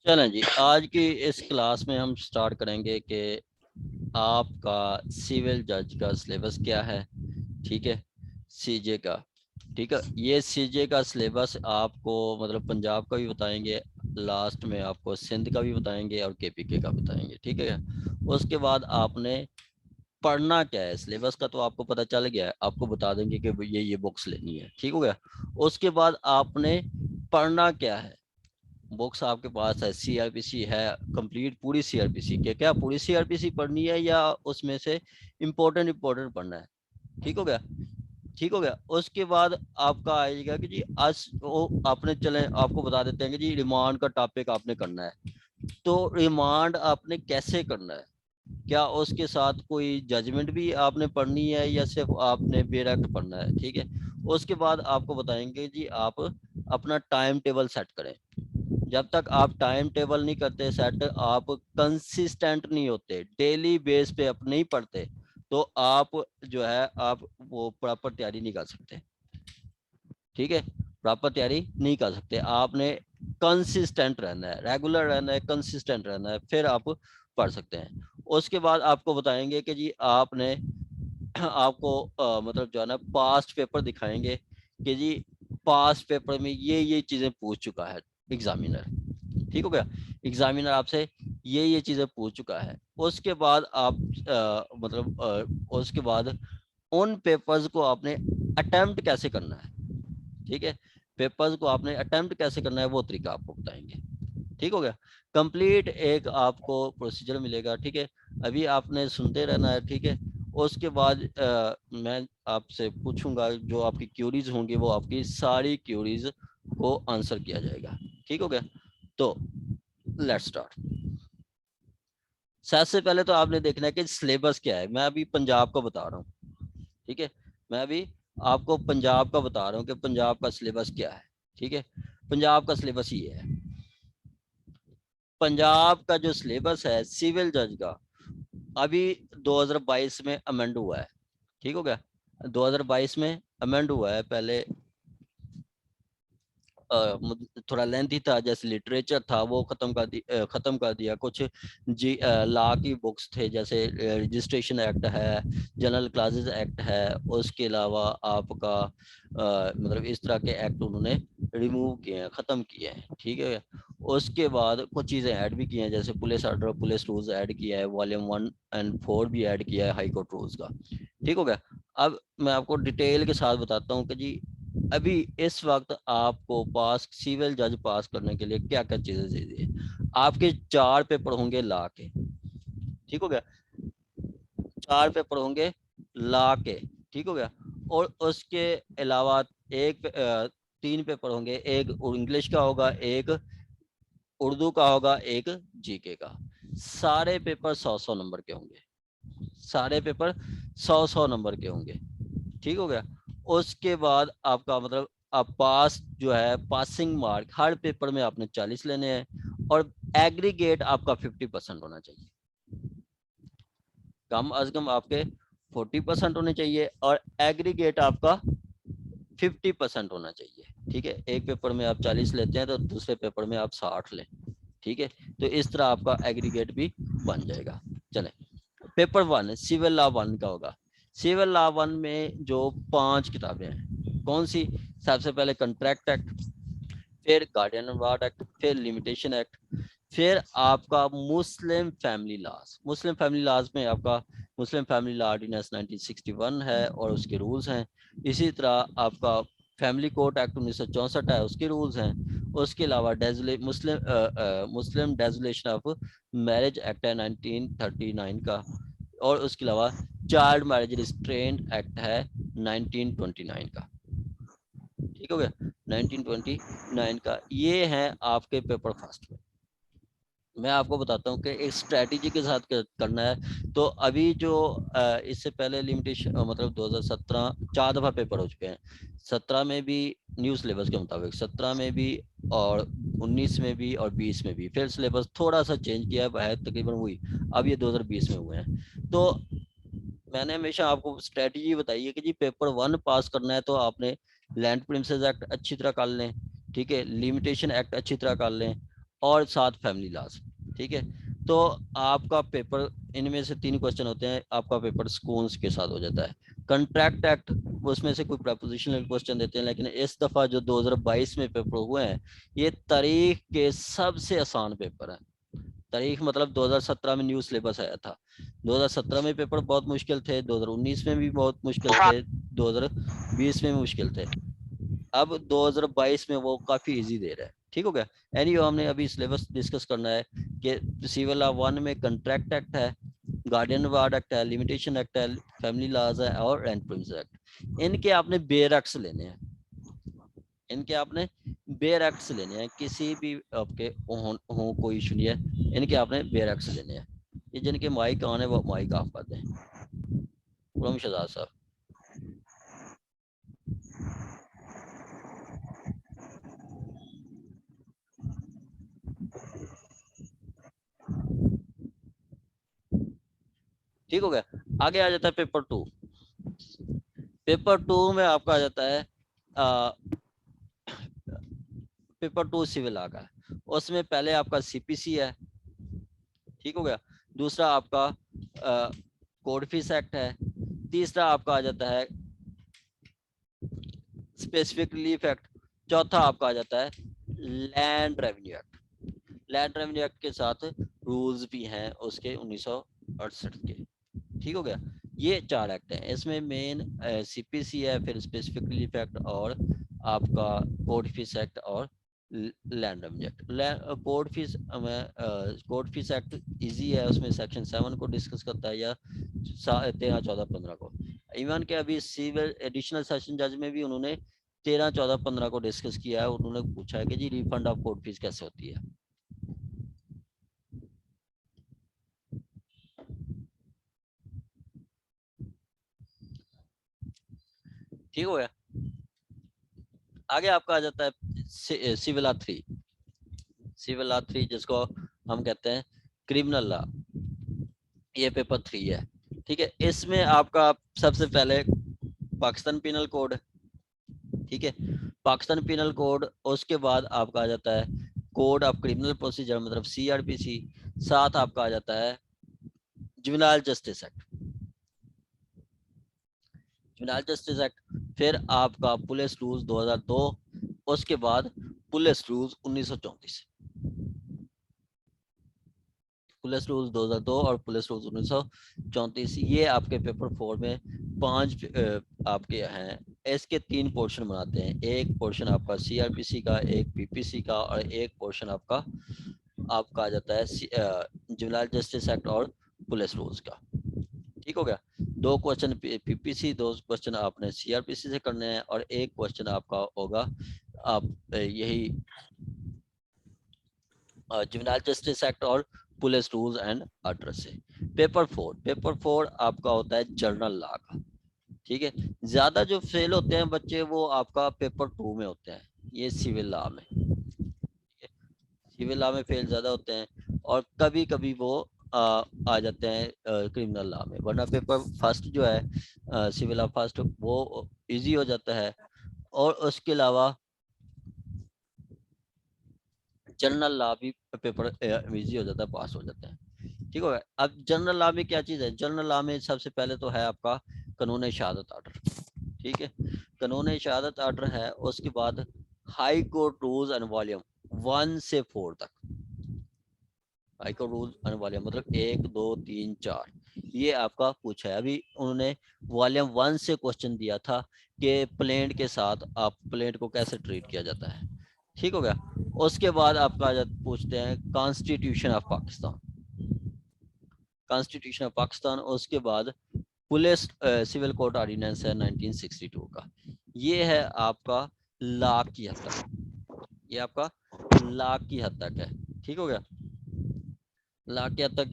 चलें जी, आज की इस क्लास में हम स्टार्ट करेंगे कि आपका सिविल जज का सिलेबस क्या है। ठीक है, सीजे का। ठीक है, ये सीजे का सिलेबस आपको मतलब पंजाब का भी बताएंगे, लास्ट में आपको सिंध का भी बताएंगे और केपीके का बताएंगे। ठीक है, उसके बाद आपने पढ़ना क्या है। सिलेबस का तो आपको पता चल गया है, आपको बता देंगे कि ये बुक्स लेनी है। ठीक हो गया। उसके बाद आपने पढ़ना क्या है। बुक्स आपके पास है, सीआरपीसी है कंप्लीट, पूरी सीआरपीसी के क्या पूरी सीआरपीसी पढ़नी है या उसमें से इम्पोर्टेंट इम्पोर्टेंट पढ़ना है। ठीक हो गया। ठीक हो गया। उसके बाद आपका आएगा कि जी आज वो आपने चले आपको बता देते हैं कि जी रिमांड का टॉपिक आपने करना है। तो रिमांड आपने कैसे करना है, क्या उसके साथ कोई जजमेंट भी आपने पढ़नी है या सिर्फ आपने बेरेक्ट पढ़ना है। ठीक है। उसके बाद आपको बताएंगे जी आप अपना टाइम टेबल सेट करें। जब तक आप टाइम टेबल नहीं करते सेट, आप कंसिस्टेंट नहीं होते, डेली बेस पे आप नहीं पढ़ते, तो आप जो है आप वो प्रॉपर तैयारी नहीं कर सकते। ठीक है, प्रॉपर तैयारी नहीं कर सकते। आपने कंसिस्टेंट रहना है, रेगुलर रहना है, कंसिस्टेंट रहना है, फिर आप पढ़ सकते हैं। उसके बाद आपको बताएंगे कि जी आपने आपको मतलब जो है ना पास्ट पेपर दिखाएंगे कि जी पास्ट पेपर में ये चीजें पूछ चुका है एग्जामिनर। ठीक हो गया। एग्जामिनर आपसे ये चीजें पूछ चुका है। उसके बाद आप उसके बाद उन पेपर्स को आपने अटेम्प्ट कैसे करना है। ठीक है, पेपर्स को आपने अटेम्प्ट कैसे करना है वो तरीका आपको बताएंगे। ठीक हो गया। कंप्लीट एक आपको प्रोसीजर मिलेगा। ठीक है, अभी आपने सुनते रहना है। ठीक है, उसके बाद मैं आपसे पूछूंगा, जो आपकी क्यूरीज होंगी वो आपकी सारी क्यूरीज को आंसर किया जाएगा। ठीक हो गया। तो लेट्स स्टार्ट। सबसे पहले तो आपने देखना है कि सिलेबस क्या है। मैं अभी पंजाब का बता रहा हूँ। ठीक है, मैं अभी आपको पंजाब का बता रहा हूँ कि पंजाब का सिलेबस क्या है। ठीक है, पंजाब का सिलेबस ये है। पंजाब का जो सिलेबस है सिविल जज का, अभी 2022 में अमेंड हुआ है। ठीक हो गया। 2022 में अमेंड हुआ है। पहले थोड़ा लेंथी था, जैसे लिटरेचर था वो खत्म कर दिया। कुछ जी लॉ की बुक्स थे, जैसे रजिस्ट्रेशन एक्ट है, जनरल क्लासेस एक्ट है। उसके अलावा आपका मतलब इस तरह के एक्ट उन्होंने रिमूव किए हैं, ख़त्म किए हैं। ठीक है। उसके बाद कुछ चीज़ें ऐड भी की हैं, जैसे police order, police rules add किया है, वॉल्यूम 1 और 4 भी ऐड किया है हाई कोर्ट रूल्स का। ठीक हो गया। अब मैं आपको डिटेल के साथ बताता हूँ कि जी अभी इस वक्त आपको पास सिविल जज पास करने के लिए क्या क्या चीजें चाहिए। आपके 4 पेपर होंगे लॉ के। ठीक हो गया। 4 पेपर होंगे लॉ के। ठीक हो गया। और उसके अलावा 3 पेपर होंगे, एक इंग्लिश का होगा, एक उर्दू का होगा, एक जीके का। सारे पेपर 100-100 नंबर के होंगे। सारे पेपर 100-100 नंबर के होंगे। ठीक हो गया। उसके बाद आपका मतलब आप पास जो है, पासिंग मार्क हर पेपर में आपने 40 लेने हैं, और एग्रीगेट आपका 50% होना चाहिए। कम अज कम आपके 40% होने चाहिए और एग्रीगेट आपका 50% होना चाहिए। ठीक है, एक पेपर में आप 40 लेते हैं तो दूसरे पेपर में आप 60 लें। ठीक है, तो इस तरह आपका एग्रीगेट भी बन जाएगा। चले, पेपर 1 सिविल लॉ 1 का होगा। सिविल लॉ 1 में जो 5 किताबें हैं, कौन सी। सबसे पहले कंट्रैक्ट एक्ट, फिर गार्डियन वार्ड एक्ट, फिर लिमिटेशन एक्ट, फिर आपका Muslim family laws. Muslim family laws में आपका मुस्लिम फैमिली लॉ ऑर्डिनेंस 1961 है और उसके रूल्स हैं। इसी तरह आपका फैमिली कोर्ट एक्ट 1964 है, उसके रूल्स हैं। उसके अलावा मुस्लिम डेजोलेशन ऑफ मैरिज एक्ट है 1939 का। और उसके अलावा चाइल्ड मैरिज रिस्ट्रेंट एक्ट है 1929 का। ठीक हो गया। 1929 का। ये है आपके पेपर फर्स्ट में। मैं आपको बताता हूँ कि एक स्ट्रेटेजी के साथ करना है। तो अभी जो इससे पहले लिमिटेशन मतलब 2017 4 दफा पेपर हो चुके हैं। 17 में भी न्यू सिलेबस के मुताबिक, 17 में भी और 19 में भी और 20 में भी। फिर सिलेबस थोड़ा सा चेंज किया है तकरीबन वही। अब ये 2020 में हुए हैं। तो मैंने हमेशा आपको स्ट्रेटजी बताई है कि जी पेपर 1 पास करना है तो आपने लैंड प्रिंसेस एक्ट अच्छी तरह कर लें। ठीक है, लिमिटेशन एक्ट अच्छी तरह कर लें, और 7 फैमिली लॉज। ठीक है, तो आपका पेपर इनमें से 3 क्वेश्चन होते हैं, आपका पेपर स्कूल्स के साथ हो जाता है। कंट्रैक्ट एक्ट, उसमें से कोई प्रपोजिशनल क्वेश्चन देते हैं, लेकिन इस दफा जो 2022 में पेपर हुए हैं ये तारीख के सबसे आसान पेपर है। तारीख मतलब 2017 में न्यू सिलेबस आया था, 2017 में पेपर बहुत मुश्किल थे, 2019 में भी बहुत मुश्किल थे, 2020 में भी मुश्किल थे, अब 2022 में वो काफी इजी दे रहा है। ठीक हो गया। हमने अभी सिलेबस डिस्कस करना है कि सिविल लॉ 1 में कंट्रैक्ट एक्ट है, गार्डियन वार्ड एक्ट है, लिमिटेशन एक्ट है, फैमिली लॉज है और रेंट प्रिंसिपल एक्ट। इनके आपने बेयर एक्ट्स लेने हैं, इनके आपने बेयर एक्ट्स लेने हैं, किसी भी आपके हो कोई इशू नहीं है, इनके आपने बेयर एक्ट्स लेने हैं। ये जिनके माइक ऑन है वो माइक ऑफ कर दें। गुलाम शहजाद साहब। ठीक हो गया। आगे आ जाता है पेपर 2। पेपर 2 में आपका आ जाता है पेपर 2 सिविल लॉ का। उसमें पहले आपका सीपीसी है। ठीक हो गया। दूसरा आपका कोड फीस एक्ट है। तीसरा आपका आ जाता है स्पेसिफिक रिलीफ एक्ट। चौथा आपका आ जाता है land revenue act. Land revenue act के साथ रूल्स भी हैं उसके 1968 के। ठीक हो गया। ये 4 एक्ट हैं, इसमें मेन सीपीसी है, फिर स्पेसिफिक रिलीफ एक्ट और आपका कोड फीस एक्ट और land revenue act. Code fees act easy है, उसमें सेक्शन 7 को डिस्कस करता है या 13, 14, 15 को। इवन के अभी सिविल एडिशनल सेशन जज में भी उन्होंने 13, 14, 15 को डिस्कस किया है। उन्होंने पूछा है कि जी रिफंड ऑफ कोर्ट फीस कैसे होती है। ठीक हो गया। आगे आपका आ जाता है सिविल लॉ 3। सिविल लॉ 3 जिसको हम कहते हैं क्रिमिनल लॉ, ये पेपर 3 है। ठीक है, इसमें आपका सबसे पहले पाकिस्तान पिनल कोड। ठीक है, पाकिस्तान पिनल कोड, उसके बाद आपका आ जाता है कोड ऑफ क्रिमिनल प्रोसीजर मतलब सीआरपीसी। साथ आपका आ जाता है juvenile justice act, juvenile justice act. फिर आपका पुलिस रूल्स 2002, उसके बाद पुलिस रूल्स 1934। पुलिस रूल्स 2002 और पुलिस रूल्स 1934, ये आपके पेपर 4 में 5 आपके हैं। इसके 3 पोर्शन बनाते हैं, एक पोर्शन आपका सीआरपीसी का, एक पीपीसी का और एक पोर्शन आपका आ जाता है जुवेनाइल जस्टिस एक्ट और पुलिस रूल्स का। ठीक हो गया। 2 क्वेश्चन पीपीसी, 2 क्वेश्चन आपने सीआरपीसी से करने हैं और एक क्वेश्चन आपका होगा आप यही जुवेनाइल जस्टिस एक्ट और पुलिस रूल्स एंड ऑर्डर से। पेपर 4 आपका होता है जनरल लॉ का। ठीक है, ज्यादा जो फेल होते हैं बच्चे वो आपका पेपर 2 में होते हैं, ये सिविल लॉ में। सिविल लॉ में फेल ज्यादा होते हैं और कभी कभी वो आ जाते हैं क्रिमिनल लॉ में, वरना पेपर फर्स्ट जो है सिविल लॉ फर्स्ट वो इजी हो जाता है। और उसके अलावा जनरल लॉ भी पेपर इजी हो जाता है, पास हो जाता है। ठीक है। अब जनरल लॉ में क्या चीज है, जनरल लॉ में सबसे पहले तो है आपका कानून शहादत ऑर्डर। ठीक है, कानून शहादत ऑर्डर है, उसके बाद high court rules and volume 1 से 4 तक। High court rules and volume मतलब 1, 2, 3, 4, ये आपका पूछा है। अभी उन्होंने वॉल्यूम 1 से क्वेश्चन दिया था कि प्लेंट के साथ आप प्लेंट को कैसे ट्रीट किया जाता है। ठीक हो गया। उसके बाद आपका पूछते हैं constitution of Pakistan, constitution of Pakistan. उसके बाद पुलिस सिविल कोड ऑर्डिनेंस है 1962 का। ये है आपका लाख की हद तक, ये आपका लाख की हद तक है। ठीक हो गया, लाख की हद तक।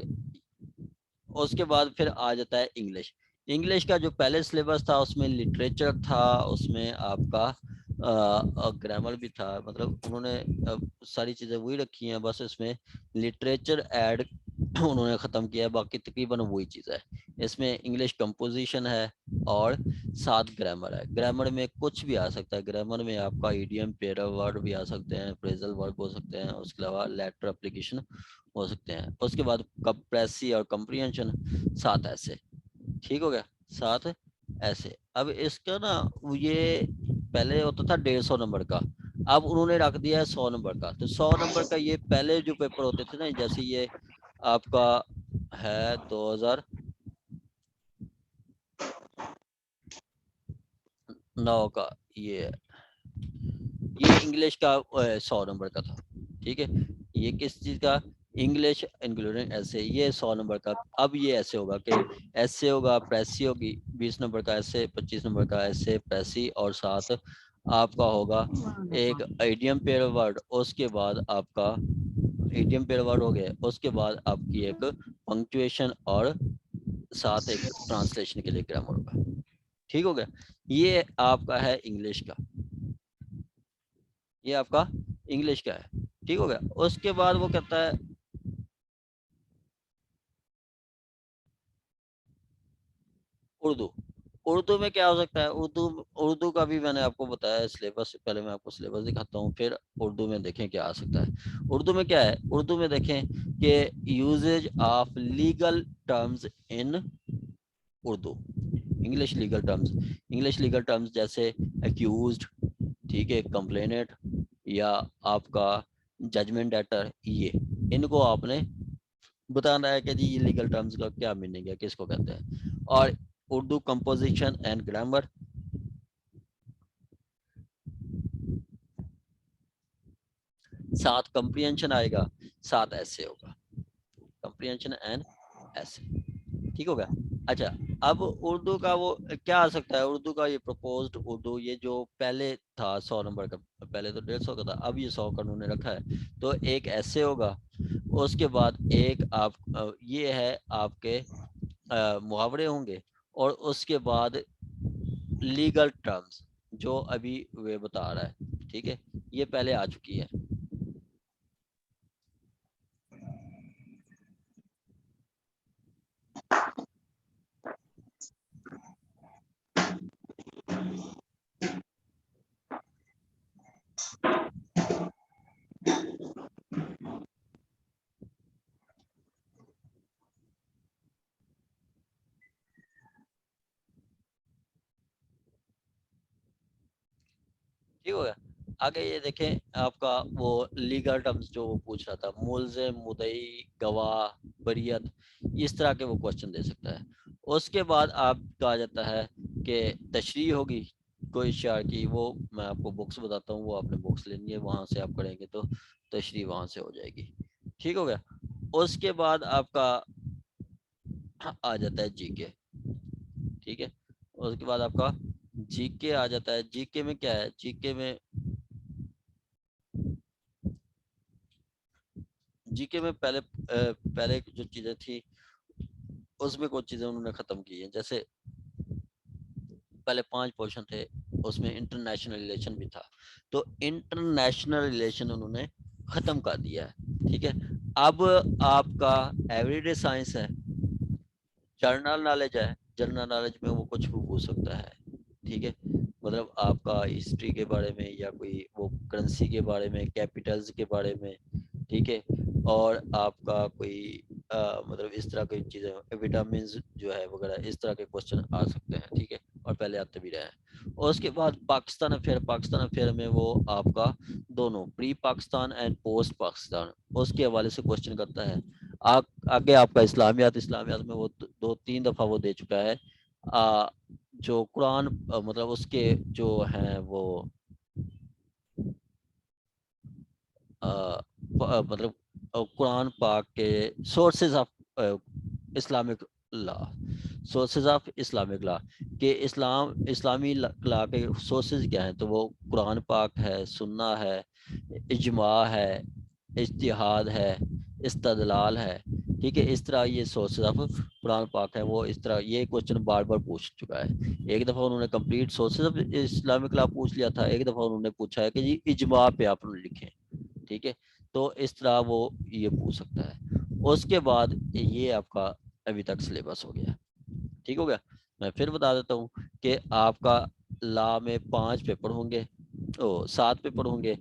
उसके बाद फिर आ जाता है इंग्लिश। इंग्लिश का जो पहले सिलेबस था उसमें लिटरेचर था, उसमें आपका ग्रामर भी था, मतलब उन्होंने सारी चीज़ें वही रखी हैं, बस इसमें लिटरेचर ऐड उन्होंने ख़त्म किया है, बाकी तकरीबन वही चीज़ है। इसमें इंग्लिश कंपोजिशन है और साथ ग्रामर है। ग्रामर में कुछ भी आ सकता है, ग्रामर में आपका ईडियम पेयर वर्ड भी आ सकते हैं, फ्रेजल वर्ब हो सकते हैं, उसके अलावा लेटर एप्लीकेशन हो सकते हैं। उसके बाद कंप्रेसी और कंप्रीहेंशन, सात ऐसे, ठीक हो गया, सात ऐसे। अब इसका ना ये पहले होता था 150 नंबर का, अब उन्होंने रख दिया है 100 नंबर का। तो 100 नंबर का ये पहले जो पेपर होते थे ना, जैसे ये आपका है 2009 का, ये इंग्लिश का 100 नंबर का था, ठीक है। ये किस चीज का, इंग्लिश इंक्लूडिंग ऐसे, ये 100 नंबर का। अब ये ऐसे होगा कि ऐसे होगा, प्रेसी होगी 20 नंबर का ऐसे, 25 नंबर का ऐसे प्रेसी, और साथ आपका होगा एक आइडियम पेयर वर्ड, उसके बाद आपका इडियम पेयर वर्ड हो गया, उसके बाद आपकी एक पंक्चुएशन और साथ एक ट्रांसलेशन के लिए ग्रामर होगा, ठीक हो गया। ये आपका है इंग्लिश का, ये आपका इंग्लिश का है, ठीक हो गया। उसके बाद वो कहता है उर्दू। उर्दू में क्या हो सकता है, उर्दू उर्दू का भी मैंने आपको बताया सिलेबस से पहले, मैं आपको सिलेबस दिखाता हूँ, फिर उर्दू में देखें क्या आ सकता है। उर्दू में क्या है, उर्दू में देखें कि usages of legal terms in Urdu. English legal terms, English legal terms जैसे एक्यूज्ड, ठीक है, कंप्लेनेंट, या आपका जजमेंट डेटर, ये इनको आपने बताना है कि जी ये लीगल टर्म्स का क्या मीनिंग है, किसको कहते हैं। और उर्दू कंपोजिशन एंड ग्रामर, साथ कंप्रीहेंशन आएगा, साथ ऐसे होगा, कंप्रीहेंशन एंड ऐसे, ठीक हो गया। अच्छा, अब उर्दू का वो क्या आ सकता है, उर्दू का ये प्रपोज्ड उर्दू, ये जो पहले था 100 नंबर का, पहले तो 150 का था, अब ये 100 का उन्होंने रखा है। तो एक ऐसे होगा, उसके बाद एक आप ये है आपके मुहावरे होंगे, और उसके बाद लीगल टर्म्स जो अभी वे बता रहा है, ठीक है, ये पहले आ चुकी है। ठीक हो गया। आगे ये देखें आपका वो लीगल टर्म्स जो वो पूछ रहा था, मुल्ज़िम, मुदई, गवाह, बरियत, इस तरह के वो क्वेश्चन दे सकता है। उसके बाद आपका आ जाता है कि तशरीह होगी कोई शार की, वो मैं आपको बुक्स बताता हूँ, वो आपने बुक्स लेनी है, वहाँ से आप करेंगे तो तशरीह वहाँ से हो जाएगी, ठीक हो गया। उसके बाद आपका आ जाता है जीके, ठीक है। उसके बाद आपका जीके आ जाता है। जीके में क्या है, जीके में जीके में पहले जो चीजें थी उसमें कुछ चीजें उन्होंने खत्म की है। जैसे पहले 5 पोर्शन थे, उसमें इंटरनेशनल रिलेशन भी था, तो इंटरनेशनल रिलेशन उन्होंने खत्म कर दिया है, ठीक है। अब आपका एवरीडे साइंस है, जनरल नॉलेज है, जनरल नॉलेज में वो कुछ भी पूछ सकता है, ठीक है। मतलब आपका हिस्ट्री के बारे में, या कोई वो करेंसी के बारे में, कैपिटल्स के बारे में, ठीक है। और आपका कोई मतलब इस तरह की चीज़ें, विटामिन जो है वगैरह, इस तरह के क्वेश्चन आ सकते हैं, ठीक है, और पहले आते भी रहे हैं। और उसके बाद पाकिस्तान अफेयर, पाकिस्तान अफेयर में वो आपका दोनों pre Pakistan and post Pakistan, उसके हवाले से क्वेश्चन करता है। आगे आपका इस्लामियात, इस्लामियात में वो 2-3 दफ़ा वो दे चुका है। जो कुरान मतलब उसके जो हैं वो मतलब कुरान पाक के sources of Islamic law, sources of Islamic law, के इस्लामी लॉ के सोर्सेज क्या हैं, तो वो कुरान पाक है, सुन्ना है, इजमा है, इज्तिहाद है, इस्तदलाल है, ठीक है। इस तरह ये सोर्सेज ऑफ कुरान पाक है। वो इस तरह ये क्वेश्चन बार बार पूछ चुका है। एक दफ़ा उन्होंने complete sources of Islamic law पूछ लिया था, एक दफ़ा उन्होंने पूछा है कि जी इजमा पे आप लिखें, ठीक है। तो इस तरह वो ये पूछ सकता है। उसके बाद ये आपका अभी तक सिलेबस हो गया। ठीक हो गया। मैं फिर बता देता हूँ कि आपका लॉ में 5 पेपर होंगे, 7 पेपर होंगे,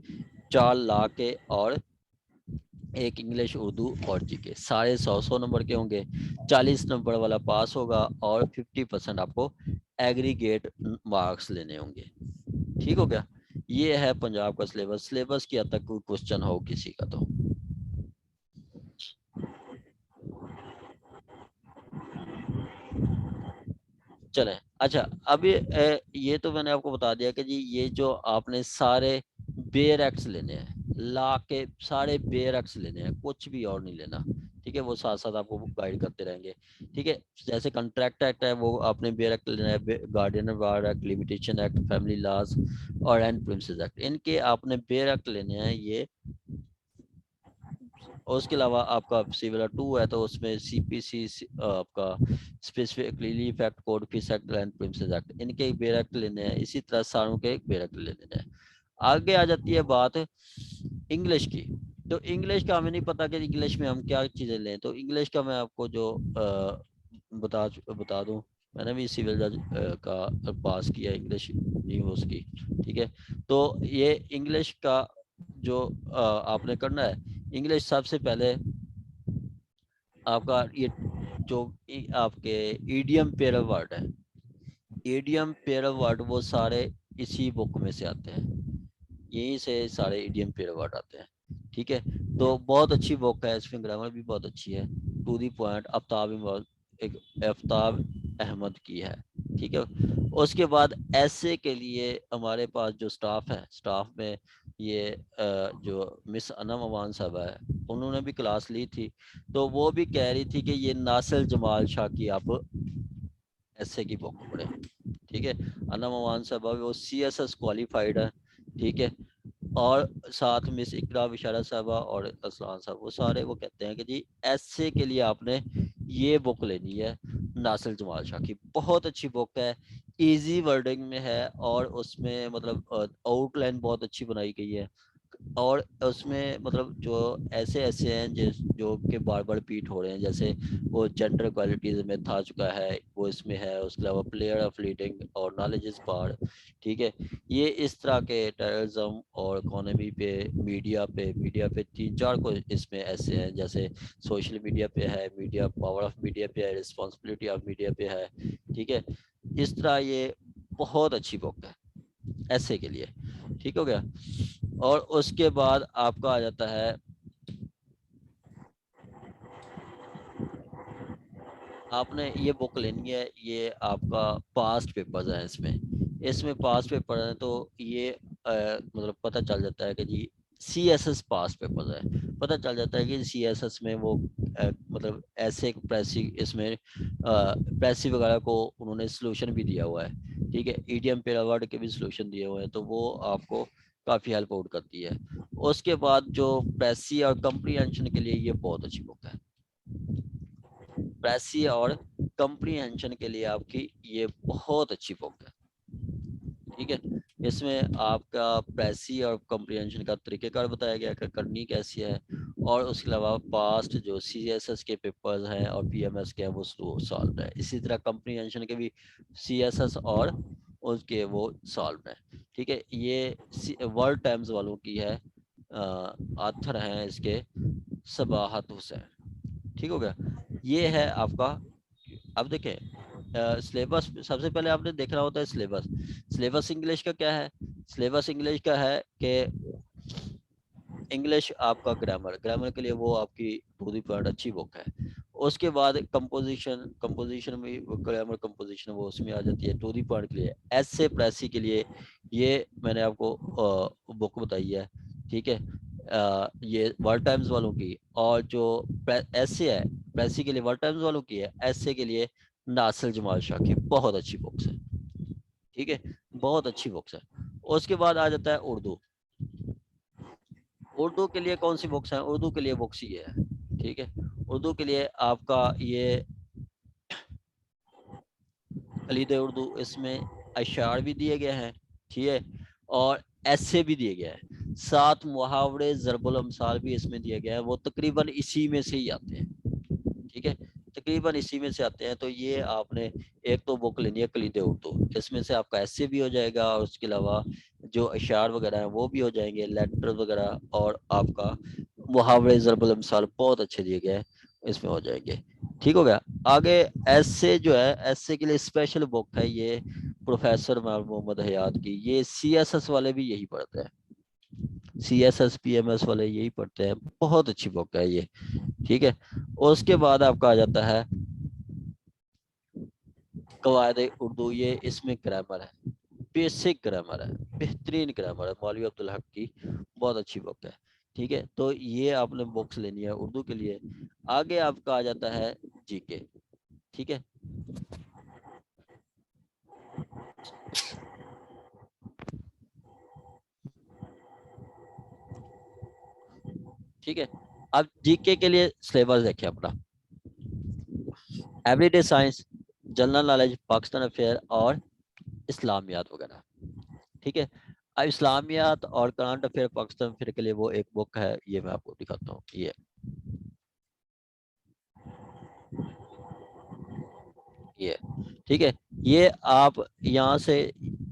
4 लॉ के और एक इंग्लिश, उर्दू और जीके, सारे 100 नंबर के होंगे। 40 नंबर वाला पास होगा और 50% आपको एग्रीगेट मार्क्स लेने होंगे। ठीक हो गया। ये है पंजाब का सिलेबस। सिलेबस की हद तक कोई क्वेश्चन हो किसी का तो चले। अच्छा, अभी ये तो मैंने आपको बता दिया कि जी ये जो आपने सारे बेयर एक्ट्स लेने हैं, ला के सारे बेयर एक्ट्स लेने हैं, कुछ भी और नहीं लेना। ठीक है, वो साथ साथ आपको गाइड करते रहेंगे। ठीक है, जैसे कंट्रैक्ट एक्ट है वो आपने बेयर एक्ट लेना है, guardian war act, limitation act, family laws और एंड प्रिंसेस एक्ट, इनके आपने बेयर एक्ट लेने हैं ये। और उसके अलावा आपका सिविल 2 है तो उसमें सीपीसी आपका specific relief act, code fees act, land princess act, इनके एक बेयर एक्ट लेने हैं। इसी तरह सारों के एक बेयर एक्ट लेने हैं। आगे आ जाती है बात इंग्लिश की। तो इंग्लिश का हमें नहीं पता कि इंग्लिश में हम क्या चीज़ें लें। तो इंग्लिश का मैं आपको जो बता दूं, मैंने भी सिविल जज का पास किया इंग्लिश न्यूज़ की। ठीक है, तो ये इंग्लिश का जो आपने करना है, इंग्लिश सबसे पहले आपका ये जो आपके ईडियम पेयर वर्ड है, ईडियम पेयर वर्ड वो सारे इसी बुक में से आते हैं, यहीं से सारे इडियम पेयर वर्ड आते हैं। ठीक है, तो बहुत अच्छी बुक है, इसमें ग्रामर भी बहुत अच्छी है, टू दी पॉइंट, एक आफ्ताब अहमद की है। ठीक है, उसके बाद ऐसे के लिए हमारे पास जो स्टाफ है, स्टाफ में ये जो मिस अनम अमान साहब है, उन्होंने भी क्लास ली थी। तो वो भी कह रही थी कि ये नासिर जमाल शाह की आप ऐसे की बुक पढ़े। ठीक है, अनम अमान साहब वो CSS क्वालिफाइड है। ठीक है, और साथ में से इकरा विशारा साहबा और असलान साहब, वो सारे वो कहते हैं कि जी ऐसे के लिए आपने ये बुक लेनी है, नासिर जमाल शाह की। बहुत अच्छी बुक है, इजी वर्डिंग में है और उसमें मतलब आउटलाइन बहुत अच्छी बनाई गई है। और उसमें मतलब जो ऐसे ऐसे हैं जो कि बार बार रिपीट हो रहे हैं, जैसे वो जेंडर क्वालिटीज में था चुका है, वो इसमें है। उसके अलावा प्लेयर ऑफ लीडिंग और नॉलेज इज पावर। ठीक है, ये इस तरह के टेररिज्म और इकोनॉमी पे, मीडिया पे 3-4 को इसमें ऐसे हैं, जैसे सोशल मीडिया पे है, मीडिया पावर ऑफ मीडिया पे है, रिस्पॉन्सिबिलिटी ऑफ मीडिया पे है। ठीक है, इस तरह ये बहुत अच्छी बुक है ऐसे के लिए। ठीक हो गया। और उसके बाद आपका आ जाता है, आपने ये बुक लेनी है, ये आपका पास्ट पेपर्स है इसमें। इसमें पास्ट पेपर है तो ये मतलब पता चल जाता है कि जी CSS पास्ट पेपर्स है। पता चल जाता है कि CSS में वो मतलब ऐसे प्रेसी इसमें प्रेसी वगैरह को उन्होंने सोल्यूशन भी दिया हुआ है। ठीक है, ईडीएम पेरावर्ड के भी सोल्यूशन दिए हुए हैं, तो वो आपको काफ़ी हेल्प आउट करती है। उसके बाद जो प्रेसी और कंप्रीहेंशन के लिए ये बहुत अच्छी बुक है। प्रेसी और कंप्रीहेंशन के लिए आपकी ये बहुत अच्छी बुक है। ठीक है, इसमें आपका प्रेसी और कंप्रीहेंशन का तरीकेकार बताया गया कि करनी कैसी है। और उसके अलावा पास्ट जो CSS के पेपर्स हैं और PMS के हैं वो सॉल्व है। इसी तरह कंप्रीहेंशन के भी CSS और उसके वो सॉल्व है। ठीक है, ये वर्ल्ड टाइम्स वालों की है, आथर हैं इसके सबाहत हुसैन। ठीक हो गया। ये है आपका। अब देखें, सिलेबस सबसे पहले आपने देखना होता है सिलेबस। सिलेबस इंग्लिश का क्या है? सिलेबस इंग्लिश का है कि इंग्लिश आपका ग्रामर, ग्रामर के लिए वो आपकी टू दी पॉइंट अच्छी बुक है। उसके बाद कंपोजिशन, कंपोजिशन में ग्रामर कंपोजिशन वो उसमें आ जाती है टू दी पॉइंट के लिए। ऐसे प्रेसी के लिए ये मैंने आपको बुक बताई है। ठीक है, ये वर्ल्ड टाइम्स वालों की। और जो ऐसे है प्रेसी के लिए वर्ल्ड टाइम्स वालों की है, ऐसे के लिए नासिर जमाल शाह की बहुत अच्छी बुक्स है। ठीक है, बहुत अच्छी बुक्स है। उसके बाद आ जाता है उर्दू। उर्दू के लिए कौन सी बुक्स हैं? उर्दू के लिए बुक्स ये है। ठीक है, उर्दू के लिए आपका ये कलीद उर्दू, इसमें अशार भी दिए गए हैं। ठीक है, और ऐसे भी दिए गए हैं। सात मुहावरे ज़रबुल अमसाल भी इसमें दिया गया है, वो तकरीबन इसी में से ही आते हैं। ठीक है, तकरीबन इसी में से आते हैं। तो ये आपने एक तो बुक लेनी है कलीदे उर्दू, इसमें से आपका ऐसे भी हो जाएगा और उसके अलावा जो अशार वगैरह हैं वो भी हो जाएंगे, लेटर वगैरह, और आपका मुहावरे ज़रबुल अमसाल बहुत अच्छे दिए गए हैं, इसमें हो जाएंगे। ठीक हो गया। आगे ऐसे जो है, ऐसे के लिए स्पेशल बुक है ये प्रोफेसर मोहम्मद हयात की, ये CSS वाले भी यही पढ़ते हैं, CSS PMS वाले यही पढ़ते हैं, बहुत अच्छी बुक है ये। ठीक है, उसके बाद आपका आ जाता है कवायद उर्दू, ये इसमें ग्रामर है, बेसिक ग्रामर है, बेहतरीन ग्रामर है, मौलवी अब्दुल हक की बहुत अच्छी बुक है। ठीक है, तो ये आपने बुक्स लेनी है उर्दू के लिए। आगे आपका आ जाता है GK। ठीक है, ठीक है, अब GK के लिए सिलेबस देखिए अपना, everyday science, general knowledge, Pakistan affair और इस्लामियात वगैरह। ठीक है, अब इस्लामियात और करंट अफेयर पाकिस्तान अफेयर के लिए वो एक बुक है, ये मैं आपको दिखाता हूँ, ये ठीक है, ये आप यहाँ से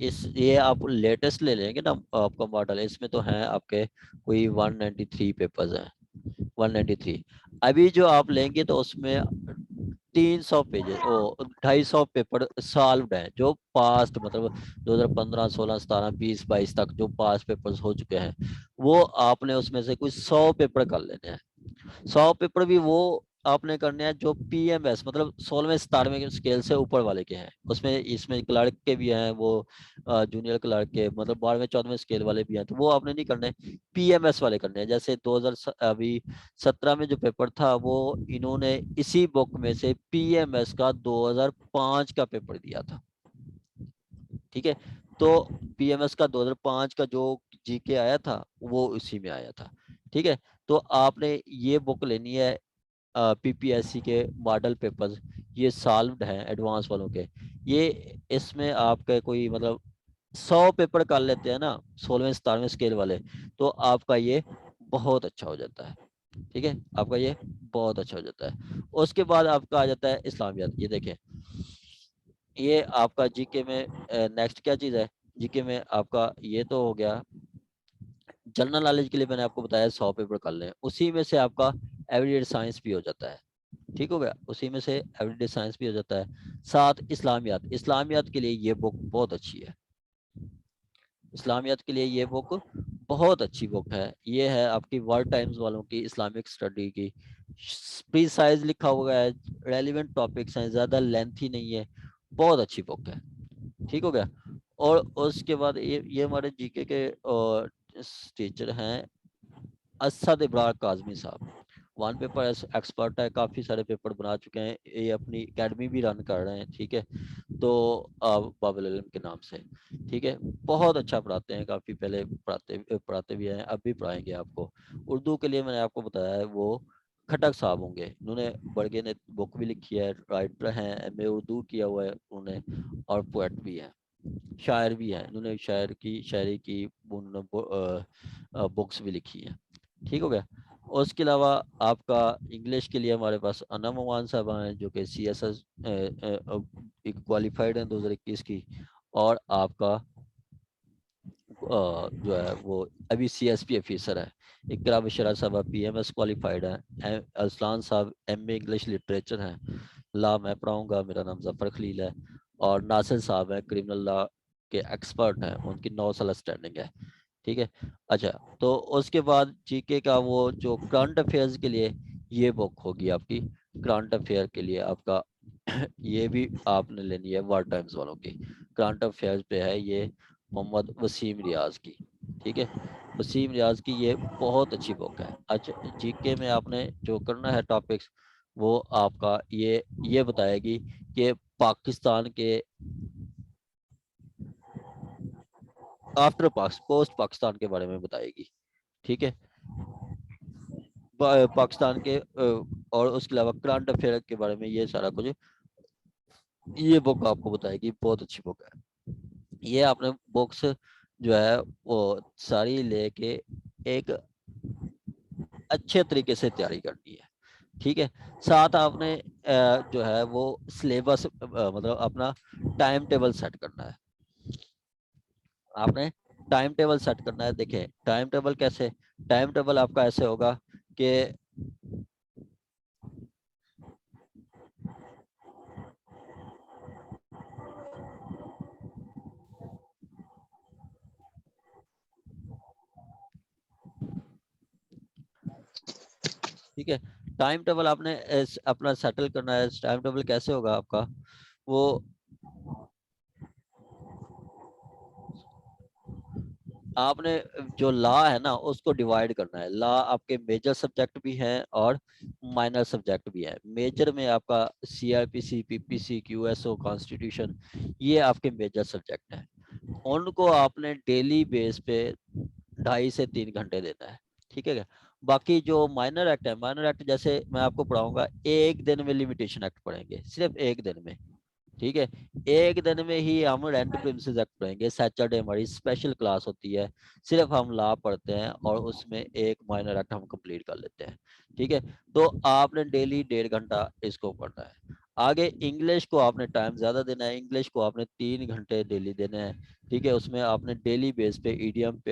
ये आप लेटेस्ट ले लेंगे ना आपका मॉडल, इसमें तो है आपके कोई 193 पेपर्स हैं, 193। अभी जो आप लेंगे तो उसमें 300 पेजेस, ओ 250 पेपर सॉल्व्ड हैं, जो पास्ट मतलब 2015 16 17 20 22 तक जो पास्ट पेपर्स हो चुके हैं, वो आपने उसमें से कुछ 100 पेपर कर लेने हैं। 100 पेपर भी वो आपने करने हैं जो PMS मतलब 16वें 17वें के स्केल से ऊपर वाले के हैं, उसमें इसमें क्लर्क के भी हैं, वो जूनियर क्लर्क के मतलब 12वें 14वें स्केल वाले भी हैं, तो वो आपने नहीं करने, PMS वाले करने हैं। जैसे 2000 अभी 17 में जो पेपर था वो इन्होंने इसी बुक में से PMS का 2005 का पेपर दिया था। ठीक है, तो PMS का 2005 का जो GK आया था वो उसी में आया था। ठीक है, तो आपने ये बुक लेनी है, PPSC के मॉडल पेपर्स, ये सॉल्व्ड हैं एडवांस वालों के। ये इसमें आपके कोई मतलब 100 पेपर कर लेते हैं ना 16वें 17वें स्केल वाले, तो आपका ये बहुत अच्छा हो जाता है। ठीक है, आपका ये बहुत अच्छा हो जाता है। उसके बाद आपका आ जाता है इस्लामियात। ये देखें, ये आपका GK में नेक्स्ट क्या चीज़ है, GK में आपका ये तो हो गया। जनरल नॉलेज के लिए मैंने आपको बताया 100 पेपर कर लें, उसी में से आपका एवरीडे साइंस भी हो जाता है। ठीक हो गया, उसी में से एवरीडे साइंस भी हो जाता है। साथ इस्लामियात, इस्लामियात के लिए ये बुक बहुत अच्छी है, इस्लामियात के लिए ये बुक बहुत अच्छी बुक है। ये है आपकी वर्ल्ड टाइम्स वालों की इस्लामिक स्टडी की, प्रीसाइज लिखा हुआ है, रेलिवेंट टॉपिक्स हैं, ज़्यादा लेंथी नहीं है, बहुत अच्छी बुक है। ठीक हो गया। और उसके बाद ये हमारे GK के टीचर हैं असद इब्रार काजमी साहब, वन पेपर एक्सपर्ट है, काफ़ी सारे पेपर बना चुके हैं, ये अपनी एकेडमी भी रन कर रहे हैं। ठीक है, तो बाबुल इल्म के नाम से। ठीक है, बहुत अच्छा पढ़ाते हैं, काफ़ी पहले पढ़ाते पढ़ाते भी हैं, अब भी पढ़ाएंगे आपको। उर्दू के लिए मैंने आपको बताया है वो खटक साहब होंगे, उन्होंने बड़गे ने बुक भी लिखी है, राइटर हैं, MA उर्दू किया हुआ है उन्होंने, और पोएट भी हैं, शायर भी हैं, उन्होंने शायरी की बुक्स भी लिखी हैं। ठीक हो गया। और उसके अलावा आपका इंग्लिश के लिए हमारे पास अना ममान साहब हैं, जो कि CSS एक क्वालिफाइड हैं 2021 की, और आपका जो है वो अभी CSP ऑफिसर है। इकरा बशरा साहब PMS क्वालिफाइड है, असलान साहब MA इंग्लिश लिटरेचर हैं, ला मैं पढ़ाऊँगा, मेरा नाम जफ़र खलील है, और नासिर साहब हैं क्रिमिनल लॉ के एक्सपर्ट हैं, उनकी 9 साल स्टैंडिंग है। ठीक है, अच्छा, तो उसके बाद GK का वो जो करंट अफेयर्स के लिए ये बुक होगी आपकी, करंट अफेयर के लिए आपका ये भी आपने लेनी है वर्ल्ड टाइम्स वालों की, करंट अफेयर्स पे है ये, मोहम्मद वसीम रियाज की। ठीक है, वसीम रियाज की ये बहुत अच्छी बुक है। अच्छा, GK में आपने जो करना है टॉपिक्स, वो आपका ये बताएगी कि पाकिस्तान के आफ्टर पोस्ट पाकिस्तान के बारे में बताएगी। ठीक है, पाकिस्तान के और उसके अलावा करंट अफेयर के बारे में ये सारा कुछ ये बुक आपको बताएगी, बहुत अच्छी बुक है। ये आपने बुक्स जो है वो सारी लेके एक अच्छे तरीके से तैयारी करनी है। ठीक है, साथ आपने जो है वो सिलेबस मतलब अपना टाइम टेबल सेट करना है। आपने टाइम टेबल सेट करना है। देखें टाइम टेबल कैसे, टाइम टेबल आपका ऐसे होगा कि ठीक है, टाइम टेबल आपने अपना सेटल करना है। टाइम टेबल कैसे होगा आपका, वो आपने जो लॉ है ना उसको डिवाइड करना है। लॉ आपके मेजर सब्जेक्ट भी हैं और माइनर सब्जेक्ट भी हैं। मेजर में आपका सीआरपीसी, पीपीसी, क्यूएसओ, कॉन्स्टिट्यूशन, ये आपके मेजर सब्जेक्ट हैं। उनको आपने डेली बेस पे 2.5 से 3 घंटे देना है। ठीक है क्या? बाकी जो माइनर एक्ट है, माइनर एक्ट जैसे मैं आपको पढ़ाऊंगा, एक दिन में लिमिटेशन एक्ट पढ़ेंगे, सिर्फ एक दिन में। ठीक है, एक दिन में ही हम रेंट प्रीमिसेस एक्ट पढ़ेंगे। सैटरडे हमारी स्पेशल क्लास होती है, सिर्फ हम लॉ पढ़ते हैं और उसमें एक माइनर एक्ट हम कंप्लीट कर लेते हैं। ठीक है, तो आपने डेली 1.5 घंटा इसको पढ़ना है। आगे इंग्लिश को आपने टाइम ज्यादा देना है, इंग्लिश को आपने 3 घंटे डेली देना है। ठीक है, उसमें आपने डेली बेस पे ईडीएम